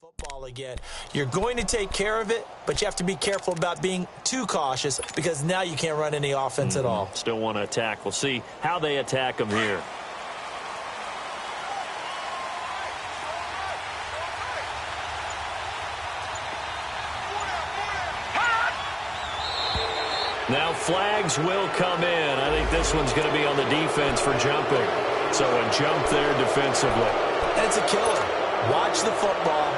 football again. You're going to take care of it, but you have to be careful about being too cautious because now you can't run any offense at all. Still want to attack. We'll see how they attack them here. Now flags will come in. I think this one's going to be on the defense for jumping. So a jump there defensively. That's a killer. Watch the football.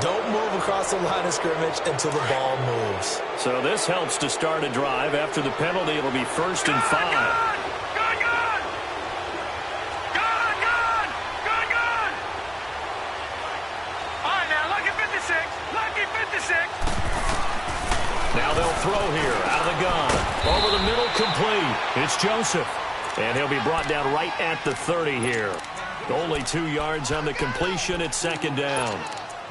Don't move across the line of scrimmage until the ball moves. So this helps to start a drive. After the penalty, it'll be 1st and 5. Now they'll throw here out of the gun. Over the middle, complete. It's Joseph. And he'll be brought down right at the 30 here. Only 2 yards on the completion. It's 2nd down.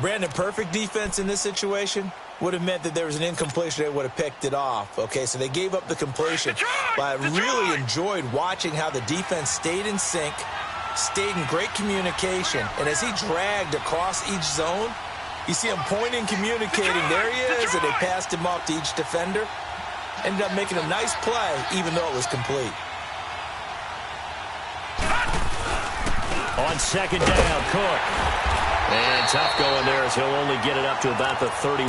Brandon, perfect defense in this situation would have meant that there was an incompletion. They would have picked it off. Okay, so they gave up the completion. But I really enjoyed watching how the defense stayed in sync, stayed in great communication. And as he dragged across each zone, you see him pointing, communicating. There he is, and they passed him off to each defender. Ended up making a nice play, even though it was complete. On 2nd down, Cook. And tough going there as he'll only get it up to about the 31.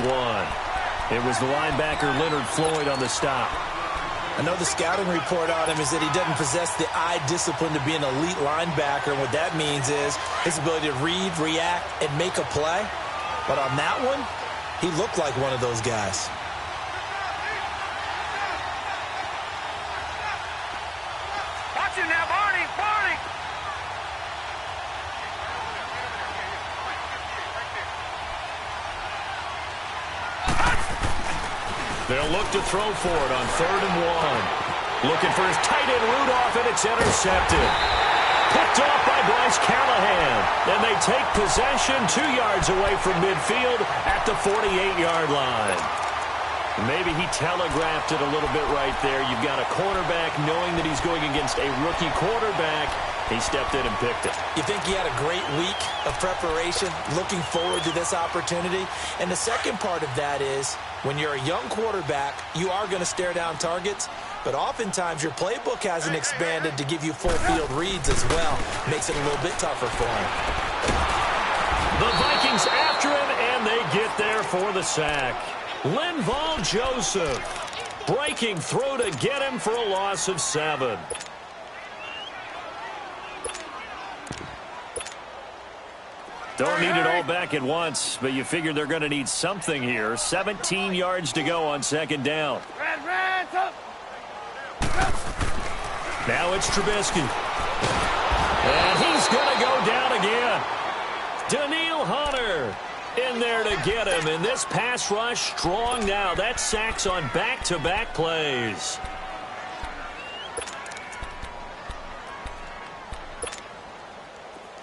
It was the linebacker Leonard Floyd on the stop. I know the scouting report on him is that he doesn't possess the eye discipline to be an elite linebacker. And what that means is his ability to read, react, and make a play. But on that one, he looked like one of those guys. Watch it now, Barney! Barney! They'll look to throw for it on 3rd and 1. Looking for his tight end Rudolph, and it's intercepted. Picked off by Bryce Callahan. Then they take possession 2 yards away from midfield at the 48-yard line. Maybe he telegraphed it a little bit right there. You've got a quarterback knowing that he's going against a rookie quarterback. He stepped in and picked it. You think he had a great week of preparation, looking forward to this opportunity? And the second part of that is, when you're a young quarterback, you are going to stare down targets, but oftentimes your playbook hasn't expanded to give you full field reads as well. Makes it a little bit tougher for him. The Vikings after him, and they get there for the sack. Linval Joseph breaking through to get him for a loss of 7. Don't need it all back at once, but you figure they're going to need something here. 17 yards to go on 2nd down. Now it's Trubisky. And he's going to go down again. Daniil Hunter in there to get him. And this pass rush strong now. That's sacks on back-to-back plays.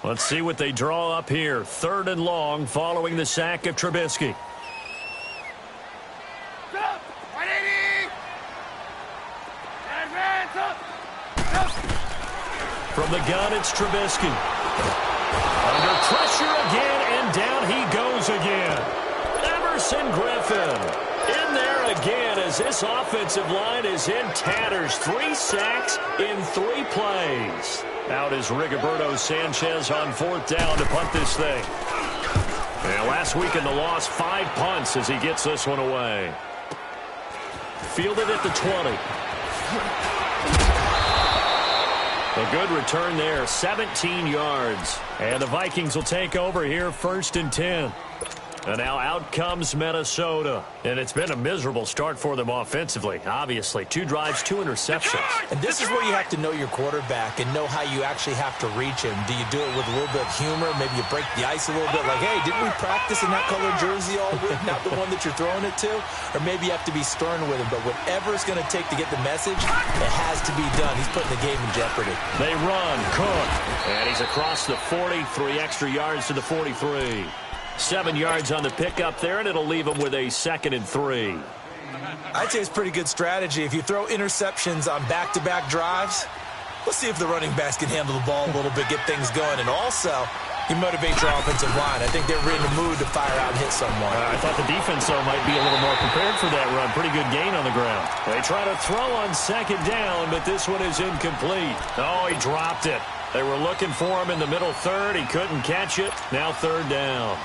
Let's see what they draw up here. 3rd and long following the sack of Trubisky. From the gun, it's Trubisky. Under pressure again, and down he goes again. Everson Griffin in there again as this offensive line is in tatters. 3 sacks in 3 plays. Out is Rigoberto Sanchez on 4th down to punt this thing. And last week in the loss, 5 punts as he gets this one away. Fielded at the 20. A good return there, 17 yards. And the Vikings will take over here, 1st and 10. And now out comes Minnesota. And it's been a miserable start for them offensively. Obviously, 2 drives, 2 interceptions. And this is where you have to know your quarterback and know how you actually have to reach him. Do you do it with a little bit of humor? Maybe you break the ice a little bit like, hey, didn't we practice in that colored jersey all week? Not the one that you're throwing it to? Or maybe you have to be stern with him. But whatever it's going to take to get the message, it has to be done. He's putting the game in jeopardy. They run. Cook. And he's across the 40, 3 extra yards to the 43. 7 yards on the pickup there, and it'll leave him with a 2nd and 3. I'd say it's pretty good strategy. If you throw interceptions on back-to-back drives, let's see if the running backs can handle the ball a little bit, get things going. And also, You motivate your offensive line. I think they're in the mood to fire out and hit someone. I thought the defense, though, might be a little more prepared for that run. Pretty good gain on the ground. They try to throw on second down, but this one is incomplete. Oh, he dropped it. They were looking for him in the middle third. He couldn't catch it. Now third down.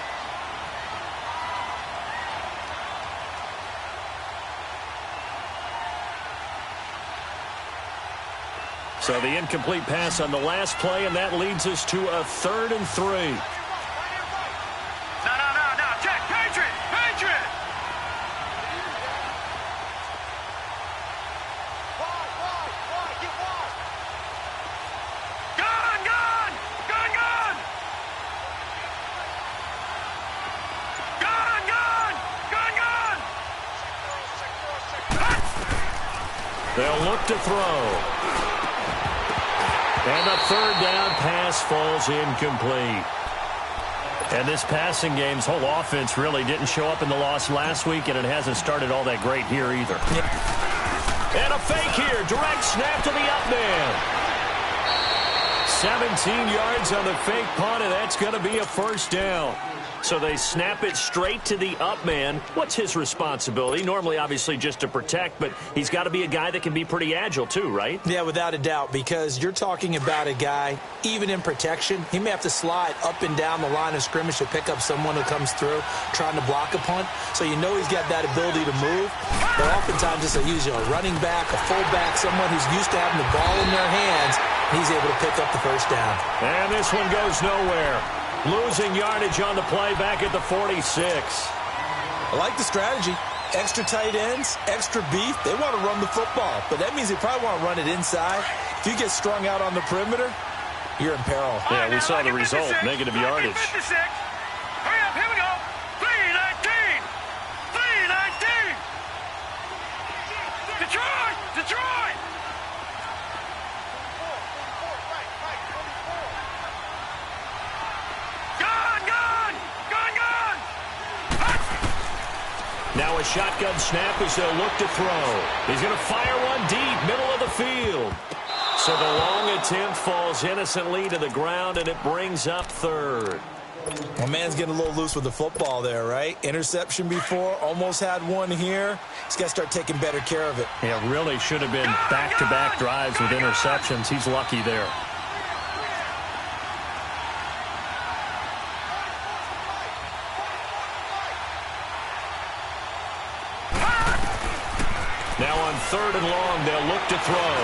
So the incomplete pass on the last play, and that leads us to a 3rd and 3. No. Check. Patriot. Gun. They'll look to throw. And the third down pass falls incomplete. And this passing game's whole offense really didn't show up in the loss last week, and it hasn't started all that great here either. And a fake here. Direct snap to the up man. 17 yards on the fake punt, and that's going to be a first down. So they snap it straight to the up man. What's his responsibility? Normally, obviously, just to protect, but he's got to be a guy that can be pretty agile too, right? Yeah, without a doubt, because you're talking about a guy, even in protection, he may have to slide up and down the line of scrimmage to pick up someone who comes through trying to block a punt. So you know he's got that ability to move. But oftentimes it's a running back, a fullback, someone who's used to having the ball in their hands. He's able to pick up the first down. And this one goes nowhere. Losing yardage on the play back at the 46. I like the strategy. Extra tight ends, extra beef. They want to run the football, but that means they probably want to run it inside. If you get strung out on the perimeter, you're in peril. Yeah, we saw the result, negative yardage. 56. Hurry up, here we go. 319. 319. Detroit. Now a shotgun snap as they'll look to throw. He's going to fire one deep, middle of the field. So the long attempt falls innocently to the ground, and it brings up third. My man's getting a little loose with the football there, right? Interception before, almost had one here. He's got to start taking better care of it. Yeah, really should have been back-to-back drives with interceptions. He's lucky there. Now on 3rd and long, they'll look to throw.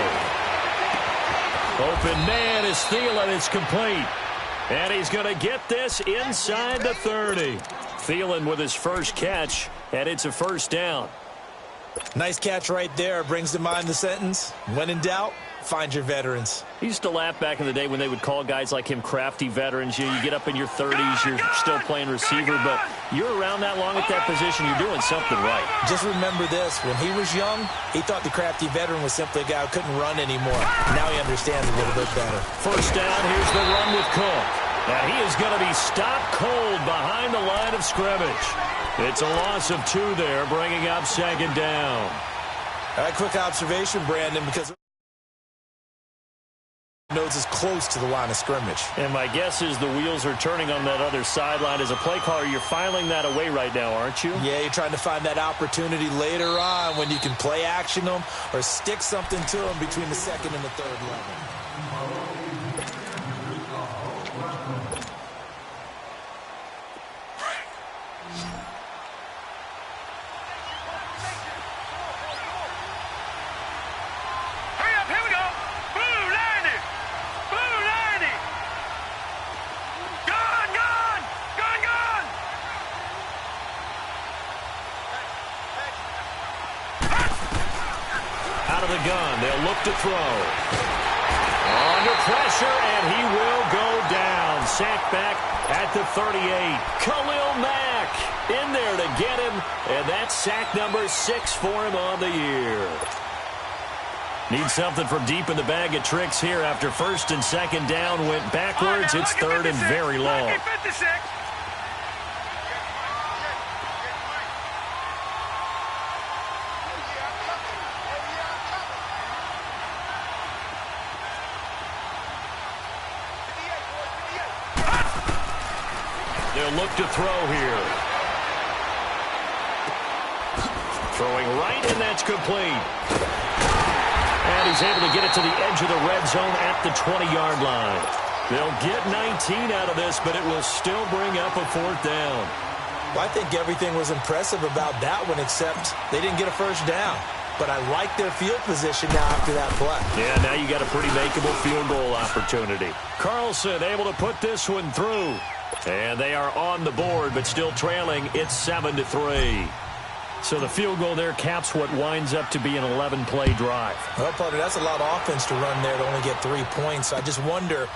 Open man is Thielen. It's complete. And he's going to get this inside the 30. Thielen with his first catch, and it's a first down. Nice catch right there. Brings to mind the sentence, when in doubt, find your veterans. He used to laugh back in the day when they would call guys like him crafty veterans. You get up in your 30s, you're still playing receiver, but you're around that long at that position, you're doing something right. Just remember this, when he was young, he thought the crafty veteran was simply a guy who couldn't run anymore. Now he understands a little bit better. First down, here's the run with Cook. Now he is going to be stopped cold behind the line of scrimmage. It's a loss of 2 there, bringing up second down. All right, quick observation, Brandon, because nose is close to the line of scrimmage. And my guess is the wheels are turning on that other sideline. As a play caller, you're filing that away right now, aren't you? Yeah, you're trying to find that opportunity later on when you can play action them or stick something to them between the 2nd and the 3rd level. Gun. They'll look to throw. Under pressure, and he will go down. Sacked back at the 38. Khalil Mack in there to get him, and that's sack number 6 for him on the year. Need something from deep in the bag of tricks here after 1st and 2nd down went backwards. It's 3rd and very long. They'll look to throw here. Throwing right, and that's complete. And he's able to get it to the edge of the red zone at the 20-yard line. They'll get 19 out of this, but it will still bring up a 4th down. Well, I think everything was impressive about that one, except they didn't get a first down. But I like their field position now after that play. Yeah, now you got a pretty makeable field goal opportunity. Carlson able to put this one through. And they are on the board, but still trailing. It's 7-3. So the field goal there caps what winds up to be an 11-play drive. Well, partner, that's a lot of offense to run there to only get 3 points. So I just wonder,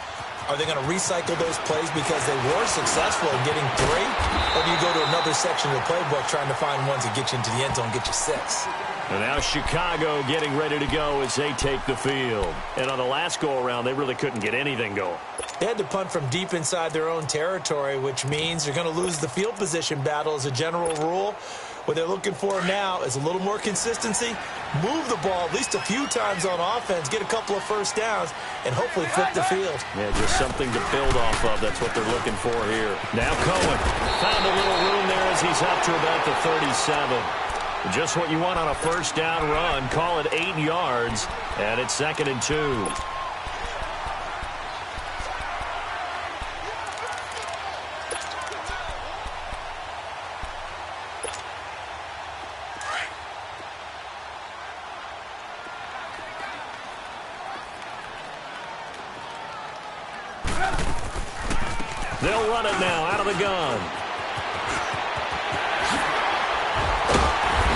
are they going to recycle those plays because they were successful in getting 3? Or do you go to another section of the playbook trying to find ones that get you into the end zone and get you 6? And now Chicago getting ready to go as they take the field. And on the last go-around, they really couldn't get anything going. They had to punt from deep inside their own territory, which means they're going to lose the field position battle as a general rule. What they're looking for now is a little more consistency, move the ball at least a few times on offense, get a couple of first downs, and hopefully flip the field. Yeah, just something to build off of. That's what they're looking for here. Now Cohen found a little room there as he's up to about the 37. Just what you want on a first down run. Call it 8 yards, and it's 2nd and 2. They'll run it now out of the gun.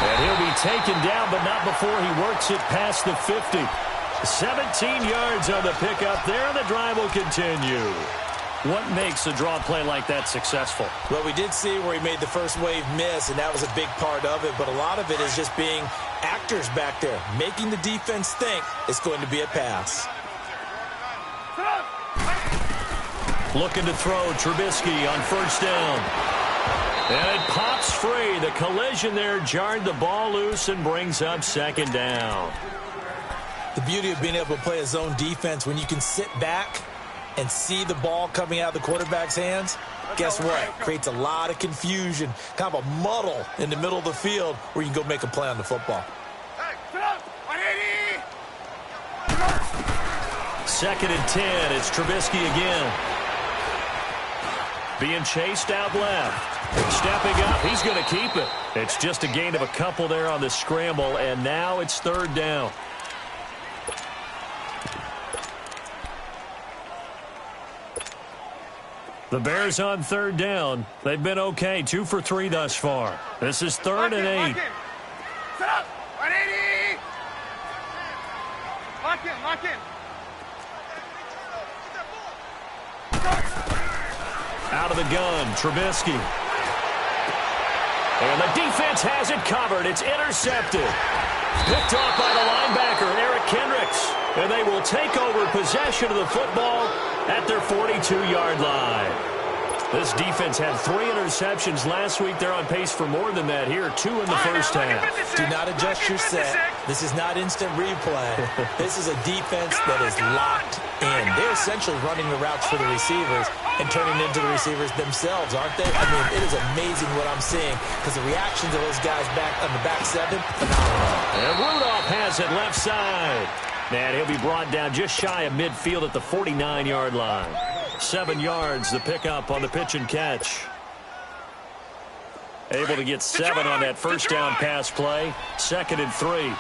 And he'll be taken down, but not before he works it past the 50. 17 yards on the pickup there, and the drive will continue. What makes a draw play like that successful? Well, we did see where he made the first wave miss, and that was a big part of it. But a lot of it is just being actors back there, making the defense think it's going to be a pass. Looking to throw Trubisky on first down. And it pops free. The collision there jarred the ball loose and brings up 2nd down. The beauty of being able to play a zone defense when you can sit back and see the ball coming out of the quarterback's hands, guess what? Creates a lot of confusion, kind of a muddle in the middle of the field where you can go make a play on the football. 2nd and 10. It's Trubisky again. Being chased out left. Stepping up. He's going to keep it. It's just a gain of a couple there on the scramble, and now it's 3rd down. The Bears on 3rd down. They've been okay. 2 for 3 thus far. This is 3rd and 8. Set up. 180. Lock in. Out of the gun, Trubisky. And the defense has it covered. It's intercepted. Picked off by the linebacker, Eric Kendricks. And they will take over possession of the football at their 42-yard line. This defense had 3 interceptions last week. They're on pace for more than that here. 2 in the first half. Do not adjust your set. This is not instant replay. This is a defense that is locked in. They're essentially running the routes for the receivers and turning into the receivers themselves, aren't they? I mean, it is amazing what I'm seeing because the reactions of those guys back on the back 7, phenomenal. And Rudolph has it left side. And he'll be brought down just shy of midfield at the 49-yard line. 7 yards, the pickup on the pitch and catch. Able to get 7 on that first down pass play. 2nd and 3.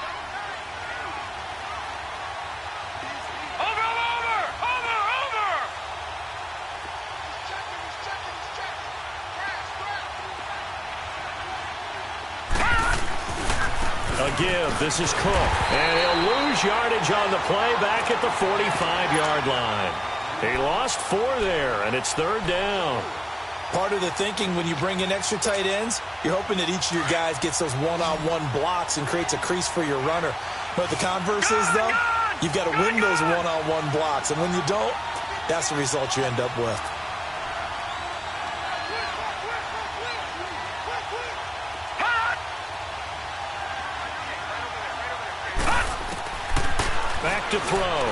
A give. This is Cook. And he'll lose yardage on the play back at the 45-yard line. He lost 4 there, and it's 3rd down. Part of the thinking when you bring in extra tight ends, you're hoping that each of your guys gets those one-on-one blocks and creates a crease for your runner. But the converse is, though, you've got to win those one-on-one blocks. And when you don't, that's the result you end up with. Back to throw.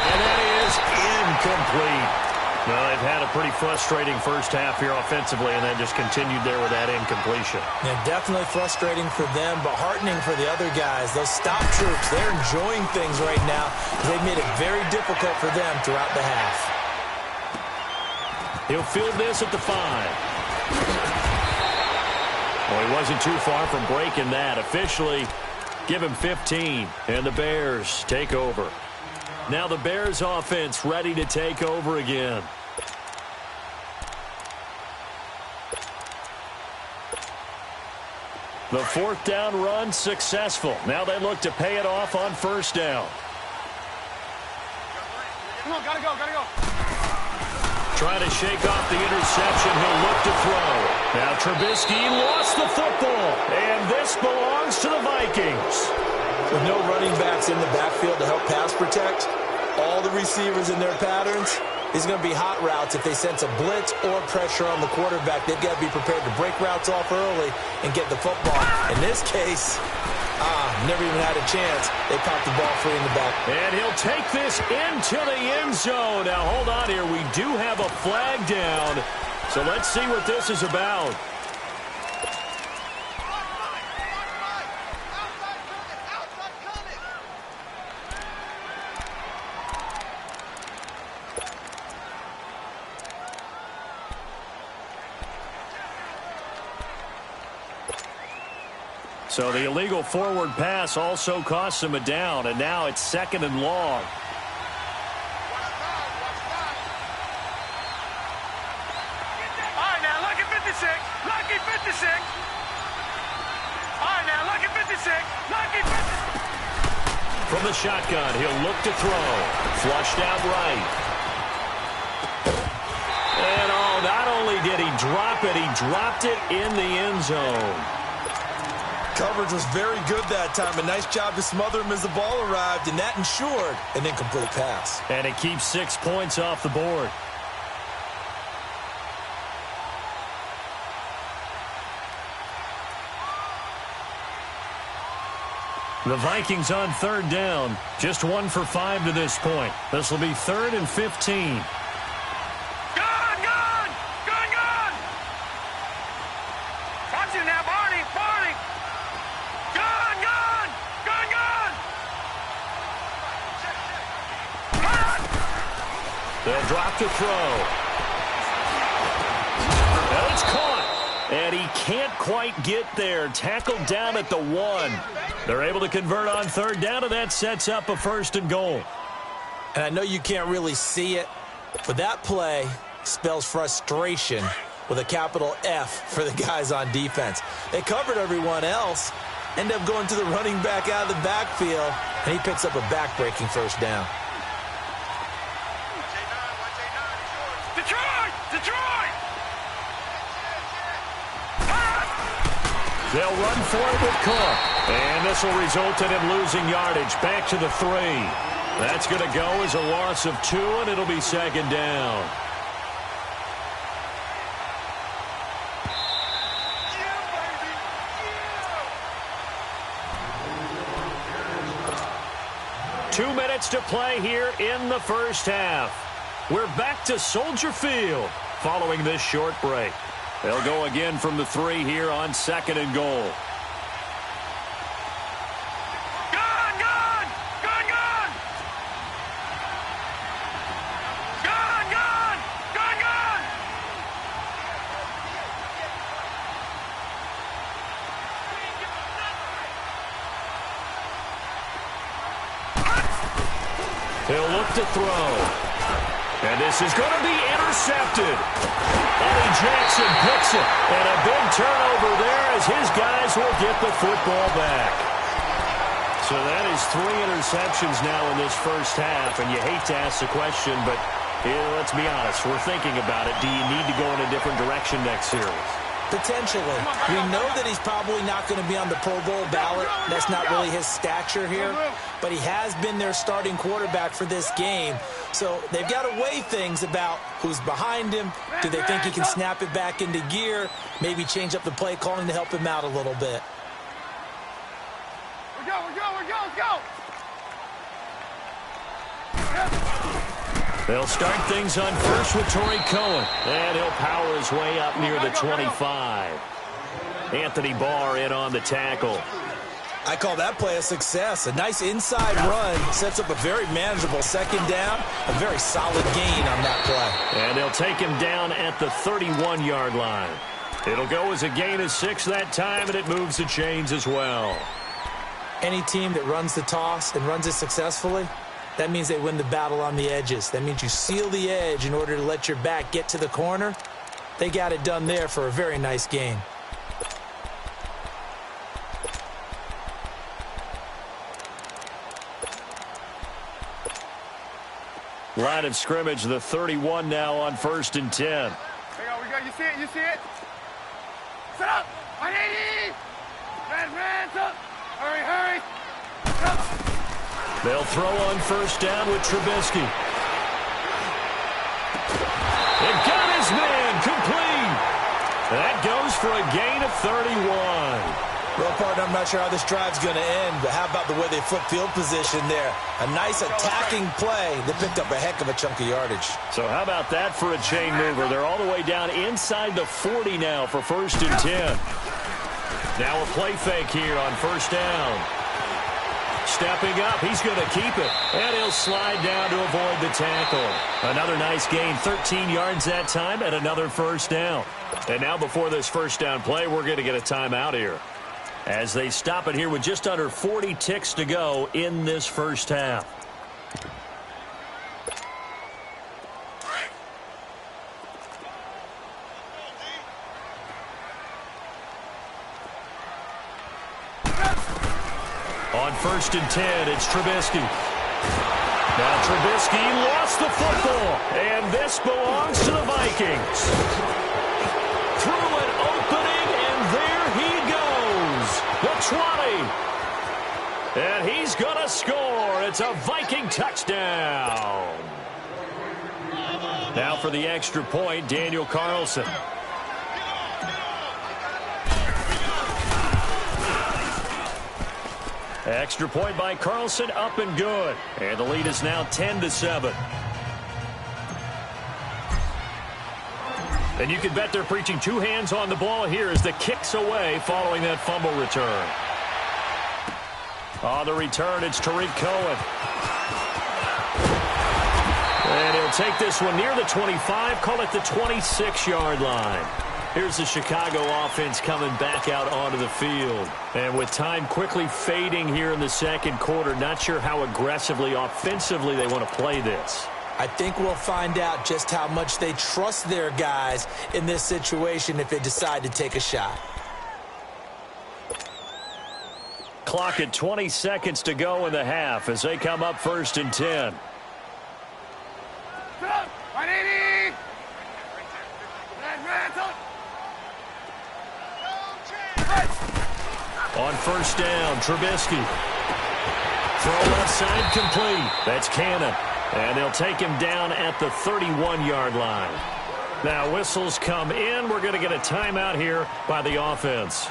And that is incomplete. Well, they've had a pretty frustrating first half here offensively, and then just continued there with that incompletion. Yeah, definitely frustrating for them, but heartening for the other guys. Those stop troops, they're enjoying things right now. They've made it very difficult for them throughout the half. He'll field this at the 5. Well, he wasn't too far from breaking that. Officially, give him 15, and the Bears take over. Now the Bears offense ready to take over again. The 4th down run successful. Now they look to pay it off on 1st down. Come on, gotta go, gotta go. Trying to shake off the interception. He'll look to throw. Now Trubisky lost the football, and this belongs to the Vikings. With no running backs in the backfield to help pass protect, all the receivers in their patterns, these are going to be hot routes. If they sense a blitz or pressure on the quarterback, they've got to be prepared to break routes off early and get the football. In this case, never even had a chance. They popped the ball free in the back. And he'll take this into the end zone. Now, hold on here. We do have a flag down. So let's see what this is about. So the illegal forward pass also costs him a down, and now it's 2nd and long. All right, now, lucky 56. Lucky 56. All right, now, lucky 56. Lucky 56. From the shotgun, he'll look to throw. Flushed out right. And, not only did he drop it, he dropped it in the end zone. Coverage was very good that time. A nice job to smother him as the ball arrived, and that ensured an incomplete pass. And it keeps 6 points off the board. The Vikings on 3rd down. Just 1 for 5 to this point. This will be 3rd and 15. Watch it now, Barney. They'll drop to throw. And it's caught. And he can't quite get there. Tackled down at the 1. They're able to convert on 3rd down, and that sets up a 1st and goal. And I know you can't really see it, but that play spells frustration with a capital F for the guys on defense. They covered everyone else, end up going to the running back out of the backfield, and he picks up a back-breaking 1st down. Detroit! They'll run for it with Cook. And this will result in him losing yardage. Back to the 3. That's going to go as a loss of 2, and it'll be 2nd down. Two minutes to play here in the first half. We're back to Soldier Field following this short break. They'll go again from the 3 here on 2nd and goal. He'll look to throw. And this is going to be intercepted. Eddie Jackson picks it. And a big turnover there as his guys will get the football back. So that is 3 interceptions now in this first half. And you hate to ask the question, but let's be honest. We're thinking about it. Do you need to go in a different direction next series? Potentially. We know that he's probably not going to be on the Pro Bowl ballot. That's not really his stature here. But he has been their starting quarterback for this game. So they've got to weigh things about who's behind him. Do they think he can snap it back into gear? Maybe change up the play calling to help him out a little bit. Let's go. They'll start things on first with Torrey Cohen. And he'll power his way up near the 25. Anthony Barr in on the tackle. I call that play a success. A nice inside run sets up a very manageable second down. A very solid gain on that play. And they'll take him down at the 31-yard line. It'll go as a gain of 6 that time, and it moves the chains as well. Any team that runs the toss and runs it successfully, that means they win the battle on the edges. That means you seal the edge in order to let your back get to the corner. They got it done there for a very nice gain. Line of scrimmage, the 31 now on 1st and 10. We go. You see it? You see it? Set up. 180. Red, up. Hurry. Up. They'll throw on 1st down with Trubisky. It got his man complete. That goes for a gain of 31. Well, partner, I'm not sure how this drive's going to end, but how about the way they flip field position there? A nice attacking play that picked up a heck of a chunk of yardage. So how about that for a chain mover? They're all the way down inside the 40 now for 1st and 10. Now a play fake here on 1st down. Stepping up, he's going to keep it. And he'll slide down to avoid the tackle. Another nice gain, 13 yards that time, and another 1st down. And now before this 1st down play, we're going to get a timeout here, as they stop it here with just under 40 ticks to go in this 1st half. On 1st and 10, it's Trubisky. Now Trubisky lost the football, and this belongs to the Vikings. Through an opening, and there he goes. The 20. And he's going to score. It's a Viking touchdown. Now for the extra point, Daniel Carlson. Extra point by Carlson, up and good. And the lead is now 10-7. And you can bet they're preaching 2 hands on the ball here as the kick's away following that fumble return. On the return, it's Tariq Cohen. And he'll take this one near the 25, call it the 26-yard line. Here's the Chicago offense coming back out onto the field. And with time quickly fading here in the 2nd quarter, not sure how aggressively, offensively they want to play this. I think we'll find out just how much they trust their guys in this situation if they decide to take a shot. Clock at 20 seconds to go in the half as they come up 1st and 10. 180. On 1st down, Trubisky. Throw left side complete. That's Cannon. And they'll take him down at the 31-yard line. Now whistles come in. We're going to get a timeout here by the offense,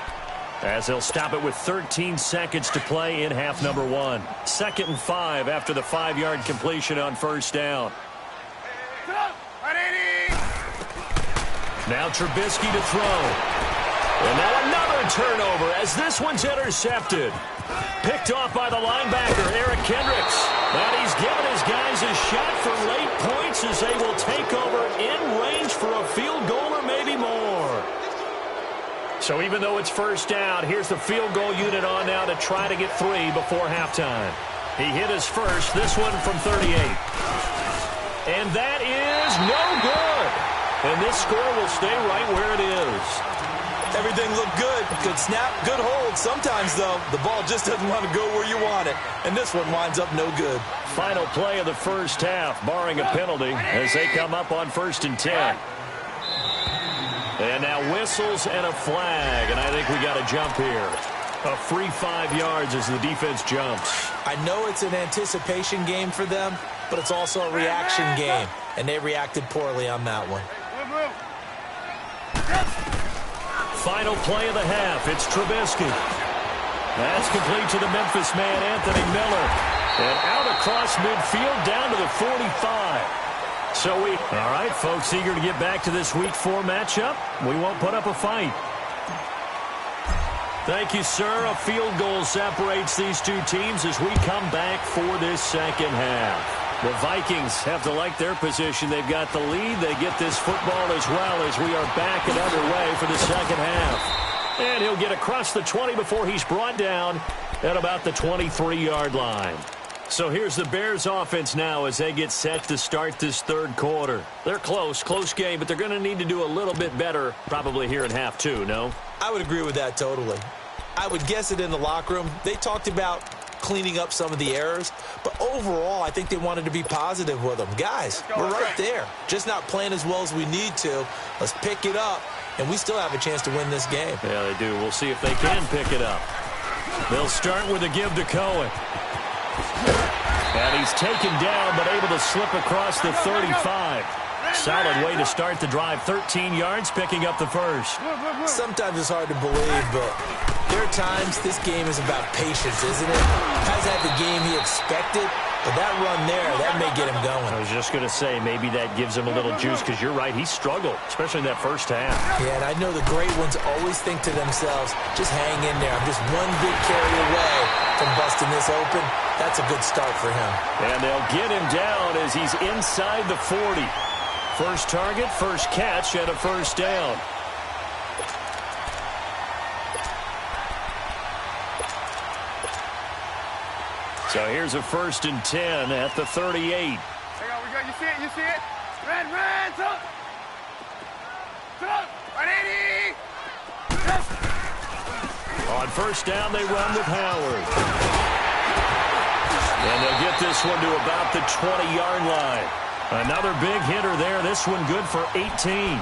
as they'll stop it with 13 seconds to play in half number 1. 2nd and 5 after the 5-yard completion on 1st down. Now Trubisky to throw. And now another turnover as this one's intercepted. Picked off by the linebacker, Eric Kendricks. And he's given his guys a shot for late points as they will take over in range for a field goal or maybe more. So even though it's 1st down, here's the field goal unit on now to try to get 3 before halftime. He hit his first, this one from 38. And that is no good. And this score will stay right where it is. Everything looked good. Good snap, good hold. Sometimes, though, the ball just doesn't want to go where you want it. And this one winds up no good. Final play of the 1st half, barring a penalty, as they come up on 1st and 10. And now whistles and a flag, and I think we got a jump here. A free 5 yards as the defense jumps. I know it's an anticipation game for them, but it's also a reaction game, and they reacted poorly on that one. Final play of the half, it's Trubisky. That's complete to the Memphis man, Anthony Miller. And out across midfield down to the 45. All right, folks, eager to get back to this Week 4 matchup. We won't put up a fight. Thank you, sir. A field goal separates these two teams as we come back for this second half. The Vikings have to like their position. They've got the lead. They get this football as well as we are back and underway for the second half. And he'll get across the 20 before he's brought down at about the 23-yard line. So here's the Bears offense now as they get set to start this third quarter. They're close game, but they're going to need to do a little bit better probably here in half two, no? I would agree with that totally. I would guess it in the locker room. They talked about cleaning up some of the errors, but overall I think they wanted to be positive with them. Guys, we're right there. Just not playing as well as we need to. Let's pick it up, and we still have a chance to win this game. Yeah, they do. We'll see if they can pick it up. They'll start with a give to Cohen. And he's taken down, but able to slip across the 35. Solid way to start the drive. 13 yards, picking up the first. Sometimes it's hard to believe, but there are times this game is about patience, isn't it? Hasn't had the game he expected, but that run there, that may get him going. I was just going to say, maybe that gives him a little juice, because you're right, he struggled, especially in that first half. Yeah, and I know the great ones always think to themselves, just hang in there. I'm just one big carry away from busting this open. That's a good start for him. And they'll get him down as he's inside the 40. First target, first catch, and a first down. So here's a 1st and 10 at the 38. Hang on, we got, you see it? Red, up! Right, 80! On first down, they run with Howard. And they'll get this one to about the 20-yard line. Another big hitter there. This one good for 18.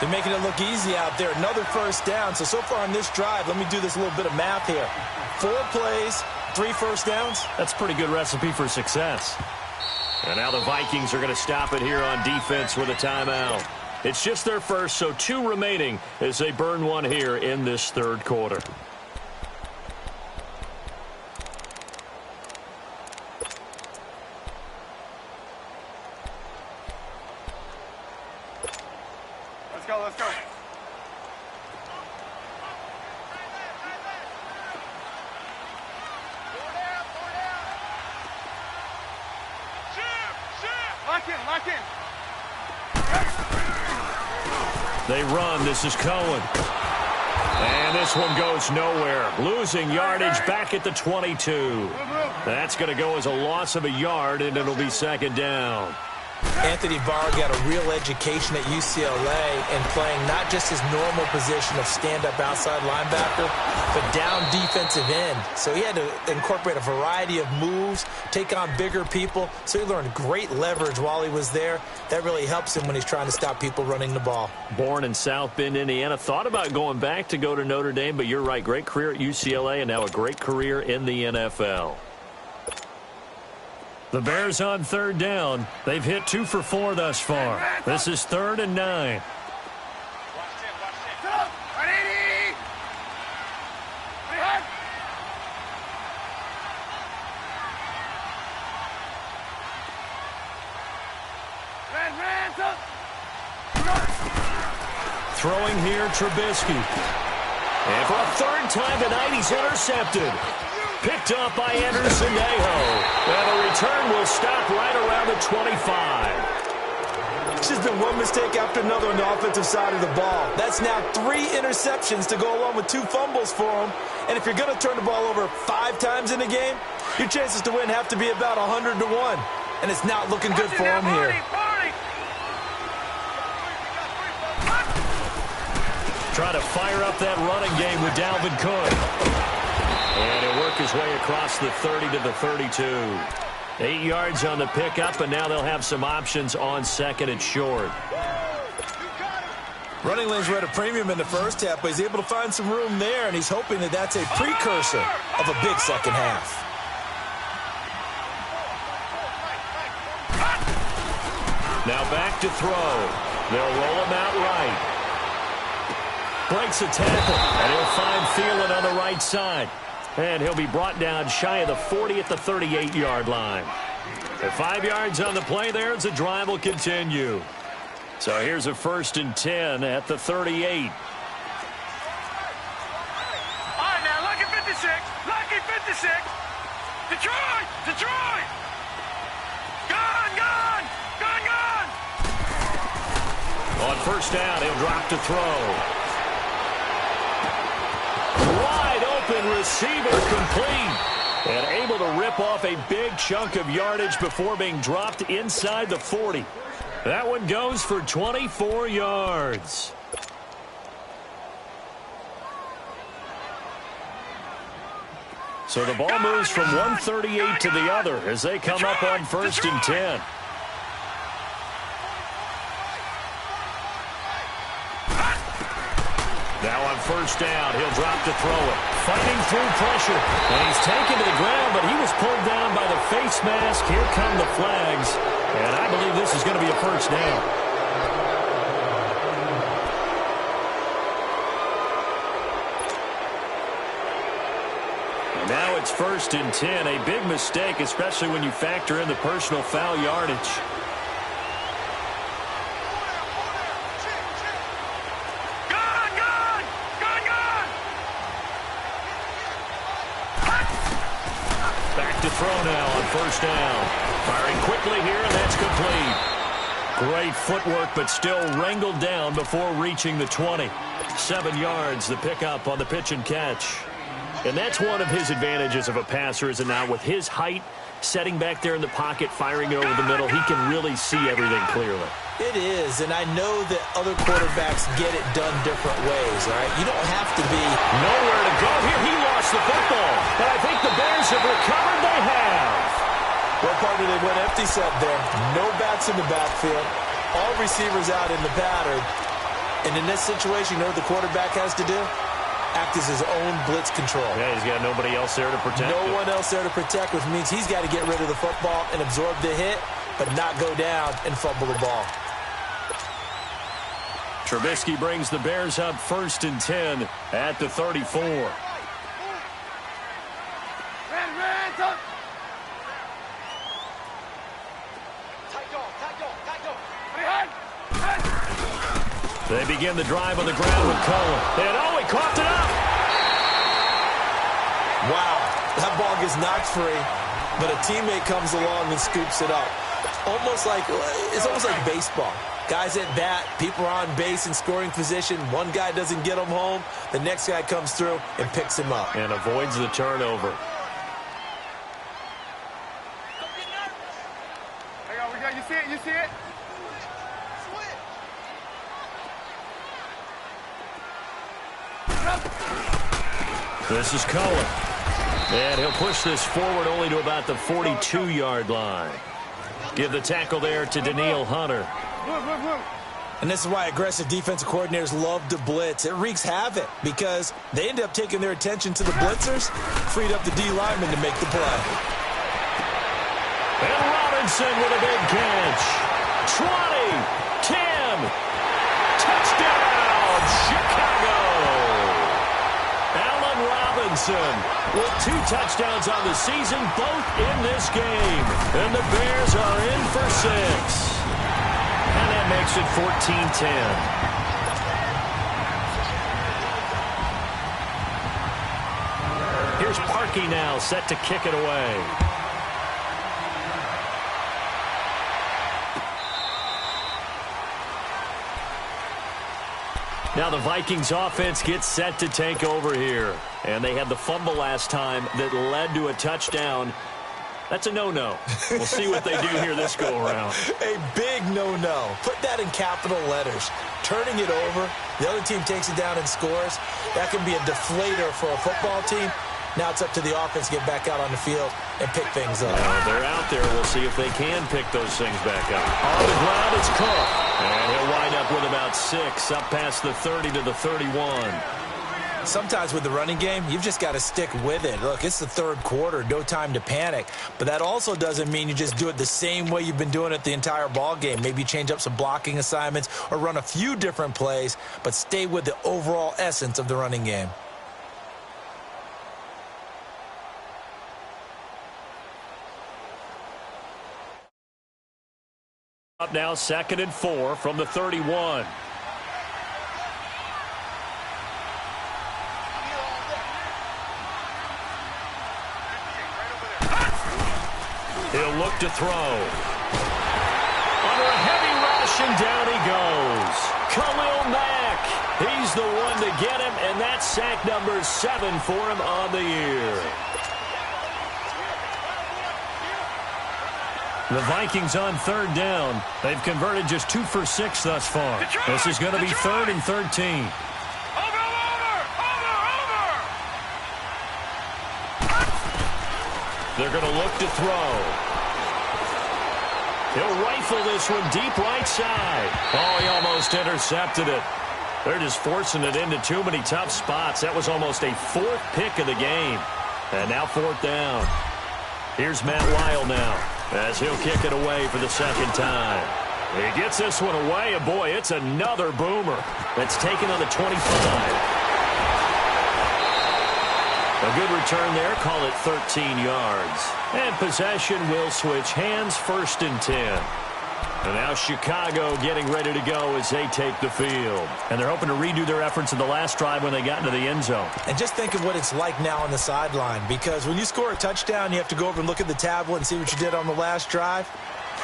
They're making it look easy out there. Another first down. So far on this drive, let me do this little bit of math here. 4 plays, 3 first downs. That's a pretty good recipe for success. And now the Vikings are going to stop it here on defense with a timeout. It's just their first, so 2 remaining as they burn one here in this third quarter. Let's go. Lock in. They run. This is Cohen. And this one goes nowhere. Losing yardage back at the 22. That's going to go as a loss of a yard, and it'll be second down. Anthony Barr got a real education at UCLA in playing not just his normal position of stand-up outside linebacker, but down defensive end. So he had to incorporate a variety of moves, take on bigger people. So he learned great leverage while he was there. That really helps him when he's trying to stop people running the ball. Born in South Bend, Indiana. Thought about going back to go to Notre Dame, but you're right. Great career at UCLA and now a great career in the NFL. The Bears on third down. They've hit 2 for 4 thus far. This is 3rd and 9. Throwing here, Trubisky. And for a 3rd time tonight, he's intercepted. Picked up by Anderson Aho. And the return will stop right around the 25. It's just been one mistake after another on the offensive side of the ball. That's now 3 interceptions to go along with 2 fumbles for him. And if you're going to turn the ball over 5 times in a game, your chances to win have to be about 100 to 1. And it's not looking good for him here. Trying to fire up that running game with Dalvin Cook. And he'll work his way across the 30 to the 32. 8 yards on the pickup, and now they'll have some options on 2nd and short. Running lanes were at a premium in the first half, but he's able to find some room there, and he's hoping that that's a precursor of a big second half. Now back to throw. They'll roll him out right. Breaks a tackle, and he'll find Thielen on the right side. And he'll be brought down shy of the 40 at the 38-yard line. At 5 yards on the play there as the drive will continue. So here's a 1st and 10 at the 38. All right, now, lucky 56. Lucky 56. Detroit! Detroit! Gone, gone! Gone, gone! On 1st down, he'll drop to throw. Wide open receiver complete. And able to rip off a big chunk of yardage before being dropped inside the 40. That one goes for 24 yards. So the ball moves from 138 to the other as they come up on 1st and 10. Now on 1st down, he'll drop to throw it. Fighting through pressure. And he's taken to the ground, but he was pulled down by the face mask. Here come the flags. And I believe this is going to be a 1st down. And now it's 1st and 10. A big mistake, especially when you factor in the personal foul yardage. Throw now on 1st down. Firing quickly here, and that's complete. Great footwork, but still wrangled down before reaching the 20. 7 yards, the pickup on the pitch and catch. And that's one of his advantages of a passer, is it not? With his height, setting back there in the pocket, firing it over the middle, he can really see everything clearly. It is, and I know that other quarterbacks get it done different ways, all right? You don't have to be... Nowhere to go here. He lost the football. And I think the Bears have recovered. They have. Well, partner, they went empty set there. No backs in the backfield. All receivers out in the pattern. And in this situation, you know what the quarterback has to do? Act as his own blitz control. Yeah, he's got nobody else there to protect No him. one else there to protect, which means he's got to get rid of the football and absorb the hit, but not go down and fumble the ball. Trubisky brings the Bears up 1st and 10 at the 34. They begin the drive on the ground with Cullen. And oh, he coughed it up. Wow, that ball gets knocked free, but a teammate comes along and scoops it up. It's almost like baseball. Guys at bat, people are on base in scoring position. One guy doesn't get him home. The next guy comes through and picks him up. And avoids the turnover. You see it? You see it? This is Cullen. And he'll push this forward only to about the 42-yard line. Give the tackle there to Danielle Hunter. And this is why aggressive defensive coordinators love to blitz. It wreaks havoc because they end up taking their attention to the blitzers, freed up the D lineman to make the play. And Robinson with a big catch. 20, 10, touchdown, Chicago. Allen Robinson with 2 touchdowns on the season, both in this game. And the Bears are in for 6. And that makes it 14-10. Here's Parkey now, set to kick it away. Now the Vikings offense gets set to take over here. And they had the fumble last time that led to a touchdown. That's a no-no. We'll see what they do here this go-around. A big no-no. Put that in capital letters. Turning it over, the other team takes it down and scores. That can be a deflator for a football team. Now it's up to the offense to get back out on the field and pick things up. They're out there. We'll see if they can pick those things back up. On the ground, it's Cook. And he'll wind up with about 6, up past the 30 to the 31. Sometimes with the running game, you've just got to stick with it. Look, it's the third quarter, no time to panic. But that also doesn't mean you just do it the same way you've been doing it the entire ball game. Maybe change up some blocking assignments or run a few different plays, but stay with the overall essence of the running game. Up now 2nd and 4 from the 31. He'll look to throw. Under a heavy rush, and down he goes. Khalil Mack. He's the one to get him, and that's sack number 7 for him on the year. The Vikings on 3rd down. They've converted just 2 for 6 thus far. This is going to be 3rd and 13. They're going to look to throw. He'll rifle this one deep right side. Oh, he almost intercepted it. They're just forcing it into too many tough spots. That was almost a 4th pick of the game. And now 4th down. Here's Matt Lyle now as he'll kick it away for the 2nd time. He gets this one away, and boy, it's another boomer that's taken on the 25. A good return there, call it 13 yards. And possession will switch hands, 1st and 10. And now Chicago getting ready to go as they take the field. And they're hoping to redo their efforts in the last drive when they got into the end zone. And just think of what it's like now on the sideline, because when you score a touchdown, you have to go over and look at the tablet and see what you did on the last drive.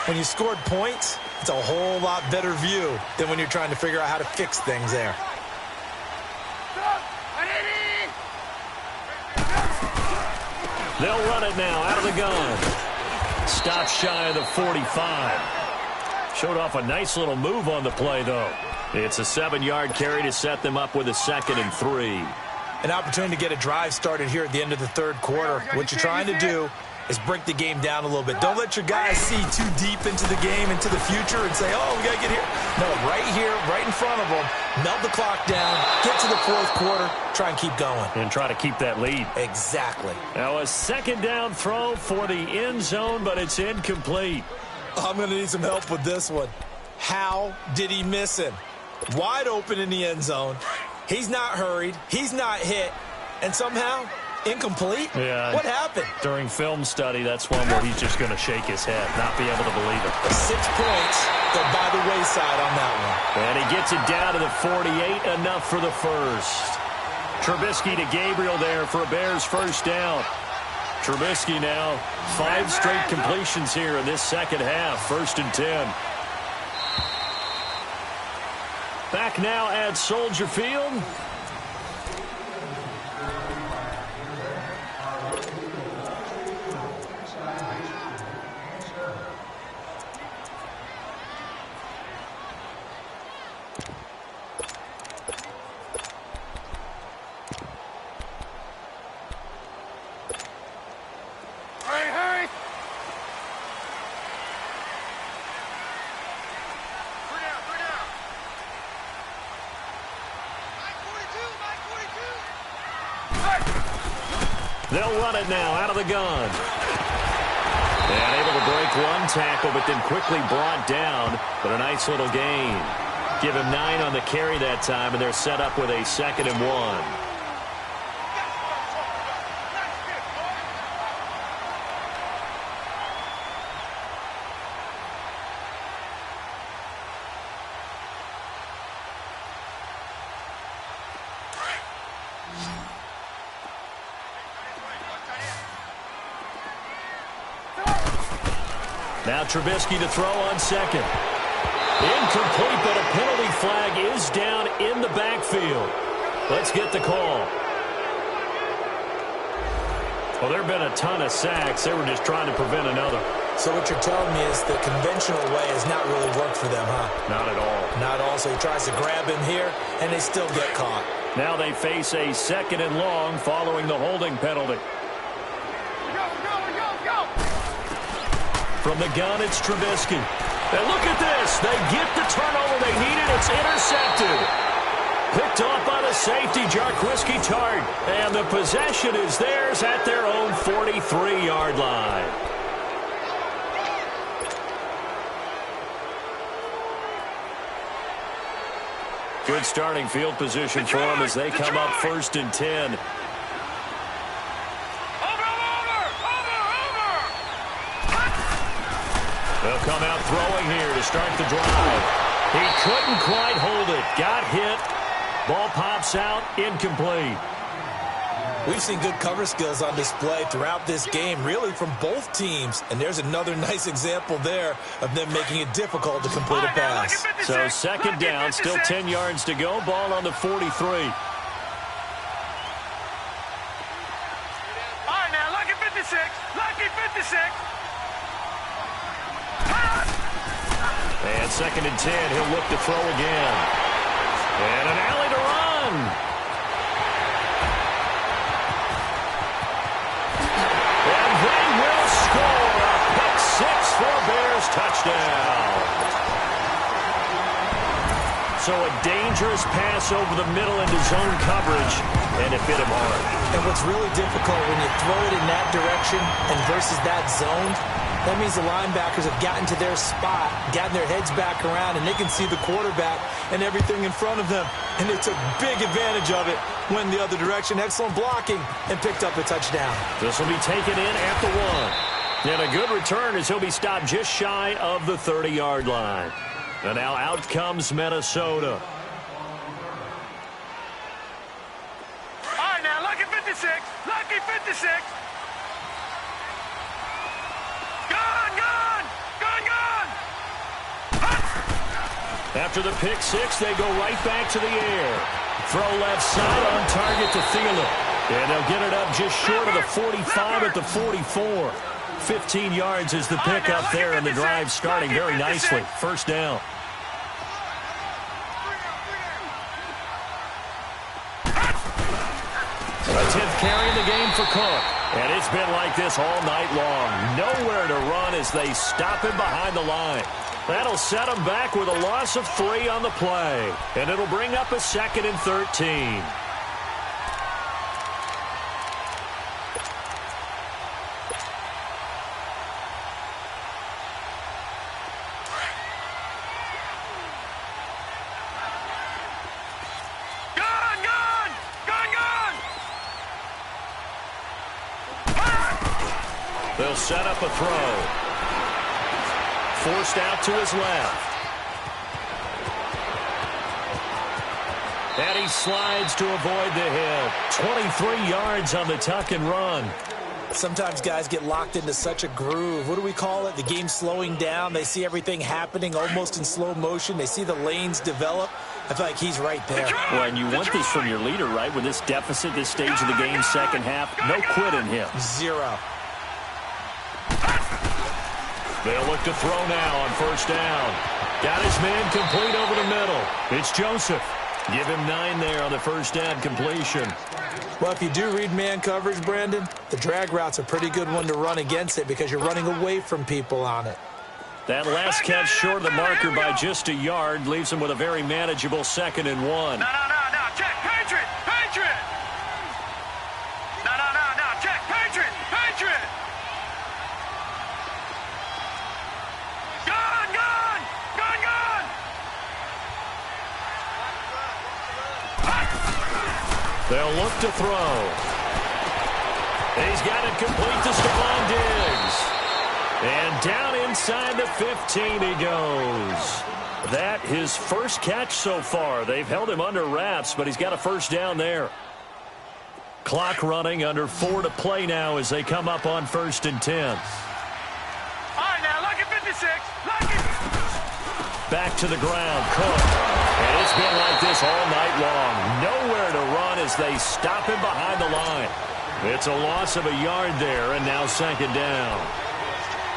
When you scored points, it's a whole lot better view than when you're trying to figure out how to fix things there. They'll run it now out of the gun. Stop shy of the 45. Showed off a nice little move on the play, though. It's a 7-yard carry to set them up with a 2nd and 3. An opportunity to get a drive started here at the end of the 3rd quarter. What you're trying to do is break the game down a little bit. Don't let your guys see too deep into the game, into the future, and say, oh, we got to get here. No, right here, right in front of them, melt the clock down, get to the 4th quarter, try and keep going. And try to keep that lead. Exactly. Now a 2nd down throw for the end zone, but it's incomplete. I'm going to need some help with this one. How did he miss him? Wide open in the end zone. He's not hurried. He's not hit. And somehow, incomplete? Yeah. What happened? During film study, that's one where he's just going to shake his head, not be able to believe it. 6 points go by the wayside on that one. And he gets it down to the 48, enough for the 1st. Trubisky to Gabriel there for a Bears 1st down. Trubisky now 5 straight completions here in this 2nd half. 1st and 10. Back now at Soldier Field. They'll run it now out of the gun. And able to break one tackle, but then quickly brought down. But a nice little gain. Give him 9 on the carry that time, and they're set up with a 2nd and 1. Now Trubisky to throw on 2nd. Incomplete, but a penalty flag is down in the backfield. Let's get the call. Well, there have been a ton of sacks. They were just trying to prevent another. So what you're telling me is the conventional way has not really worked for them, huh? Not at all. Not all. So he tries to grab him here, and they still get caught. Now they face a 2nd and long following the holding penalty. From the gun, it's Trubisky. And look at this. They get the turnover they needed. It's intercepted. Picked off by the safety, Jarquiski Tart. And the possession is theirs at their own 43-yard line. Good starting field position for them as they come up 1st and 10. They'll come out throwing here to start the drive. He couldn't quite hold it. Got hit. Ball pops out. Incomplete. We've seen good cover skills on display throughout this game, really from both teams. And there's another nice example there of them making it difficult to complete a pass. So second down, still 10 yards to go. Ball on the 43. All right, now, lucky 56. Lucky 56. And second and 10, he'll look to throw again. And an alley to run. And they will score a pick six for a Bears touchdown. So a dangerous pass over the middle into zone coverage, and it hit him hard. And what's really difficult when you throw it in that direction and versus that zone, that means the linebackers have gotten to their spot, gotten their heads back around, and they can see the quarterback and everything in front of them. And they took big advantage of it, went the other direction, excellent blocking, and picked up a touchdown. This will be taken in at the 1. And a good return as he'll be stopped just shy of the 30-yard line. And now out comes Minnesota. All right, now, lucky 56. Lucky 56. After the pick six, they go right back to the air. Throw left side on target to Thielen. And they'll get it up just short of the 45 at the 44. 15 yards is the pickup there, and the drive starting very nicely. First down. A 10th carry in the game for Cook. And it's been like this all night long. Nowhere to run as they stop him behind the line. That'll set him back with a loss of 3 on the play. And it'll bring up a 2nd and 13. They'll set up a throw. Forced out to his left. And he slides to avoid the hit. 23 yards on the tuck and run. Sometimes guys get locked into such a groove. What do we call it? The game's slowing down. They see everything happening almost in slow motion. They see the lanes develop. I feel like he's right there. Well, and you want this from your leader, right? With this deficit, this stage of the game, second half, no quit in him. 0. They'll look to throw now on first down. Got his man complete over the middle. It's Joseph. Give him 9 there on the first down completion. Well, if you do read man coverage, Brandon, the drag route's a pretty good one to run against it because you're running away from people on it. That last catch short of the marker by just a yard leaves him with a very manageable 2nd and 1. No, check, Patriot, Patriot. No, check, Patriot, Patriot. They'll look to throw. He's got it complete to Stephon Diggs. And down inside the 15 he goes. That his first catch so far. They've held him under wraps, but he's got a first down there. Clock running, under 4 to play now as they come up on 1st and 10. All right, now, lucky 56. Lucky. Back to the ground, Cook. And it's been like this all night long. Nowhere to run as they stop him behind the line. It's a loss of a yard there, and now 2nd down.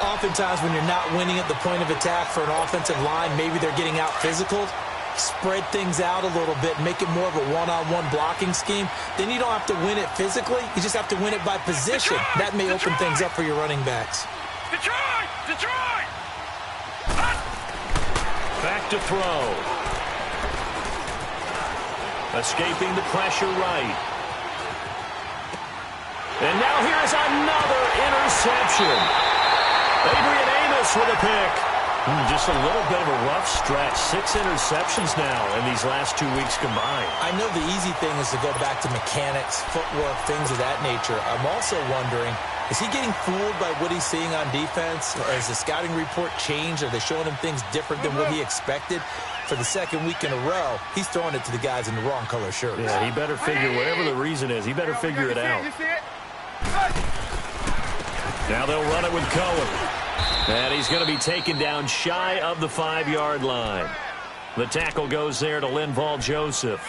Oftentimes when you're not winning at the point of attack for an offensive line, maybe they're getting out physical, spread things out a little bit, make it more of a one-on-one blocking scheme. Then you don't have to win it physically. You just have to win it by position. That may open things up for your running backs. Detroit! Back to throw. Escaping the pressure right. And now here's another interception. Adrian Amos with a pick. Just a little bit of a rough stretch. 6 interceptions now in these last 2 weeks combined. I know the easy thing is to go back to mechanics, footwork, things of that nature. I'm also wondering Is he getting fooled by what he's seeing on defense? Has the scouting report changed? Are they showing him things different than what he expected? For the second week in a row, he's throwing it to the guys in the wrong color shirts. Yeah, he better figure, whatever the reason is, he better figure it out. Now they'll run it with Cohen. And he's going to be taken down shy of the 5-yard line. The tackle goes there to Linval Joseph.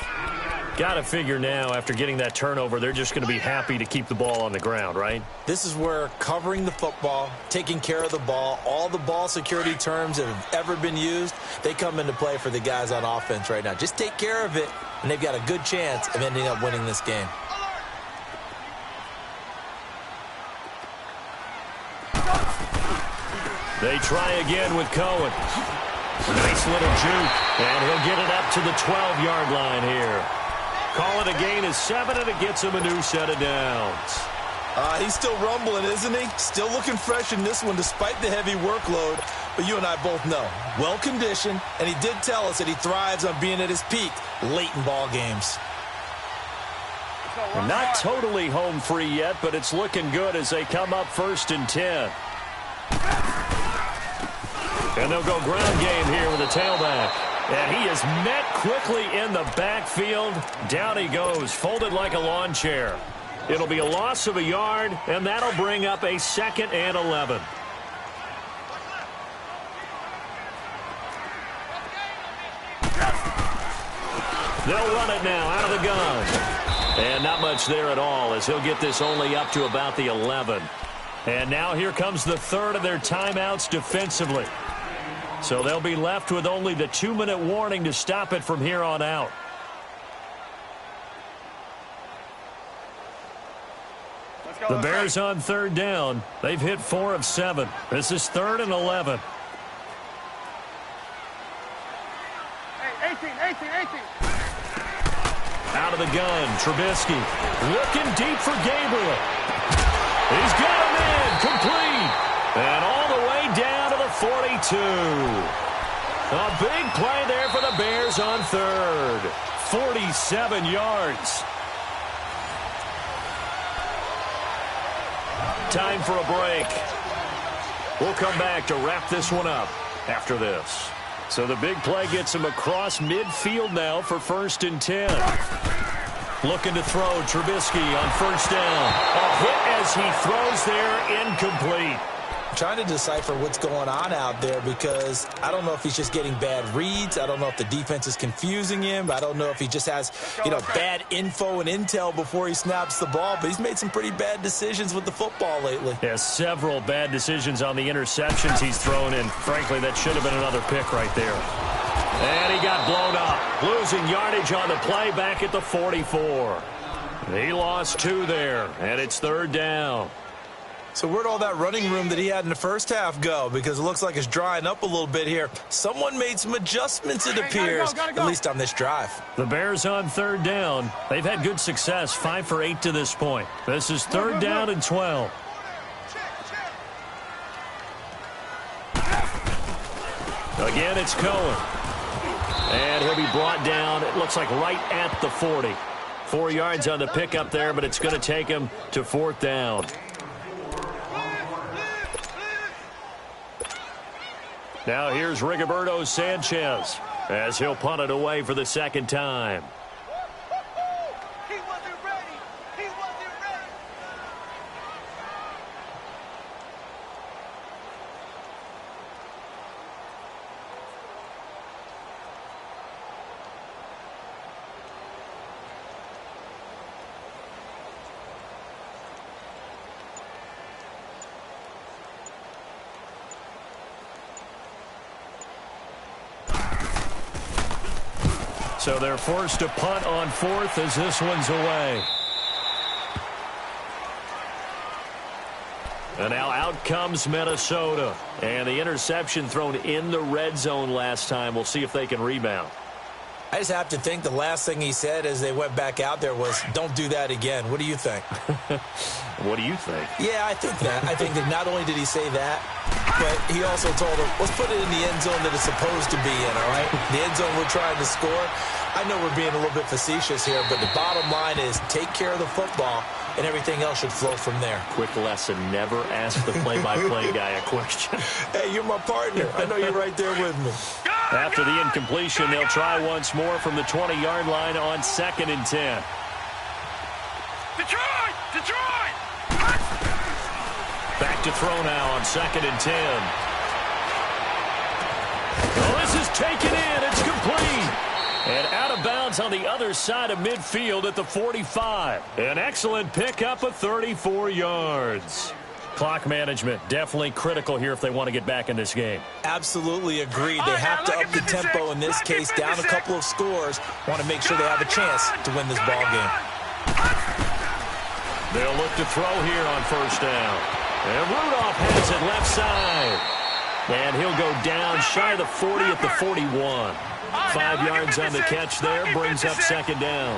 Got to figure now, after getting that turnover, they're just going to be happy to keep the ball on the ground, right? This is where covering the football, taking care of the ball, all the ball security terms that have ever been used, they come into play for the guys on offense right now. Just take care of it, and they've got a good chance of ending up winning this game. They try again with Cohen. Nice little juke, and he'll get it up to the 12-yard line here. Call it a gain of 7, and it gets him a new set of downs. He's still rumbling, isn't he? Still looking fresh in this one despite the heavy workload. But you and I both know, well-conditioned, and he did tell us that he thrives on being at his peak late in ball games. Not totally home free yet, but it's looking good as they come up 1st and 10. And they'll go ground game here with a tailback. And he is met quickly in the backfield. Down he goes, folded like a lawn chair. It'll be a loss of a yard, and that'll bring up a 2nd and 11. They'll run it now out of the gun. And not much there at all, as he'll get this only up to about the 11. And now here comes the 3rd of their timeouts defensively. So they'll be left with only the 2-minute warning to stop it from here on out. The Bears on 3rd down. They've hit 4 of 7. This is 3rd and 11. Hey, 18. Out of the gun, Trubisky looking deep for Gabriel. He's got him in, complete. And all the way down to the 42. A big play there for the Bears on 3rd. 47 yards. Time for a break. We'll come back to wrap this one up after this. So the big play gets him across midfield now for 1st and 10. Looking to throw, Trubisky on 1st down. A hit as he throws there, incomplete. Trying to decipher what's going on out there because I don't know if he's just getting bad reads. I don't know if the defense is confusing him. I don't know if he just has, bad info and intel before he snaps the ball. But he's made some pretty bad decisions with the football lately. Yeah, several bad decisions on the interceptions he's thrown in. Frankly, that should have been another pick right there. And he got blown up, losing yardage on the play back at the 44. He lost 2 there, and it's 3rd down. So where'd all that running room that he had in the first half go? Because it looks like it's drying up a little bit here. Someone made some adjustments, it appears, at least on this drive. The Bears on 3rd down. They've had good success, 5 for 8 to this point. This is 3rd down and 12. Again, it's Cohen. And he'll be brought down, it looks like right at the 40. 4 yards on the pickup there, but it's going to take him to 4th down. Now here's Rigoberto Sanchez as he'll punt it away for the 2nd time. He wasn't ready. He wasn't ready. So they're forced to punt on 4th as this one's away. And now out comes Minnesota. And the interception thrown in the red zone last time. We'll see if they can rebound. I just have to think the last thing he said as they went back out there was, don't do that again. What do you think? What do you think? Yeah, I think that. I think that not only did he say that, but he also told them, let's put it in the end zone that it's supposed to be in, all right? The end zone we're trying to score. I know we're being a little bit facetious here, but the bottom line is take care of the football, and everything else should flow from there. Quick lesson, never ask the play-by-play guy a question. Hey, you're my partner. I know you're right there with me. After the incompletion, they'll try once more from the 20-yard line on 2nd and 10. Detroit! Detroit! Back to throw now on 2nd and 10. Well, this is taken in. It's complete. And out of bounds on the other side of midfield at the 45. An excellent pickup of 34 yards. Clock management definitely critical here if they want to get back in this game. Absolutely agreed. They have to up the tempo in this case, down a couple of scores. Want to make sure they have a chance to win this ball game. They'll look to throw here on 1st down. And Rudolph has it left side. And he'll go down shy of the 40 at the 41. 5 yards on the catch there, brings up 2nd down.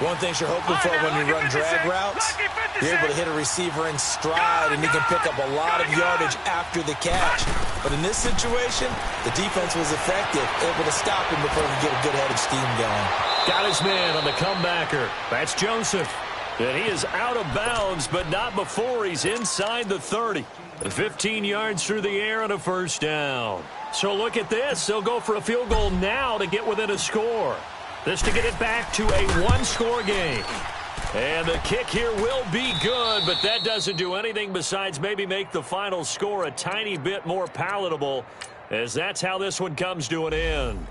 One thing you're hoping for when you run drag routes, you're able to hit a receiver in stride, and he can pick up a lot of yardage after the catch. But in this situation, the defense was effective, able to stop him before he could get a good head of steam going. Got his man on the comebacker. That's Joseph. And he is out of bounds, but not before he's inside the 30. 15 yards through the air and a 1st down. So look at this. They'll go for a field goal now to get within a score. This to get it back to a 1-score game. And the kick here will be good, but that doesn't do anything besides maybe make the final score a tiny bit more palatable, as that's how this one comes to an end.